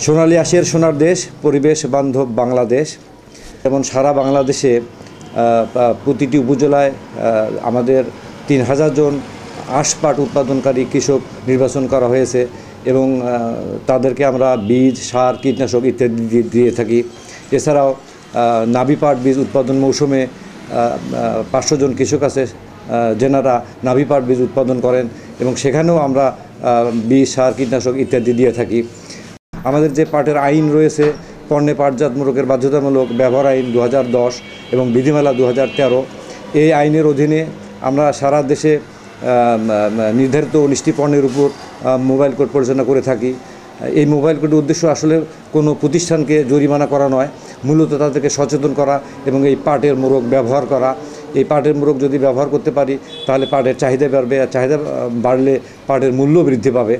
সোনালী আঁশের সোনার দেশ, পরিবেশ বান্ধব বাংলাদেশ। যেমন সারা বাংলাদেশে প্রতিটি উপজেলায় আমাদের ৩,০০০ জন আঁশ পাট উৎপাদনকারী কৃষক নির্বাচন করা হয়েছে এবং তাদেরকে আমরা বীজ, সার, কীটনাশক ইত্যাদি দিয়ে থাকি। এছাড়াও নাভি পাট বীজ উৎপাদন মৌসুমে ৫০০ জন কৃষক আছে যেনারা নাভি পাট বীজ উৎপাদন করেন এবং সেখানেও আমরা বীজ, সার, কীটনাশক ইত্যাদি দিয়ে থাকি। আমাদের যে পাটের আইন রয়েছে, পণ্যে পাটজাতমূলকের বাধ্যতামূলক ব্যবহার আইন ২০১০ এবং বিধিমালা ২০১৩, এই আইনের অধীনে আমরা সারা দেশে নির্ধারিত ১৯টি পণ্যের উপর মোবাইল কোড পরিচালনা করে থাকি। এই মোবাইল কোডের উদ্দেশ্য আসলে কোনো প্রতিষ্ঠানকে জরিমানা করা নয়, মূলত তাদেরকে সচেতন করা এবং এই পাটের মোড়ক ব্যবহার করা। এই পাটের মোড়ক যদি ব্যবহার করতে পারি তাহলে পাটের চাহিদা বাড়বে, আর চাহিদা বাড়লে পাটের মূল্য বৃদ্ধি পাবে।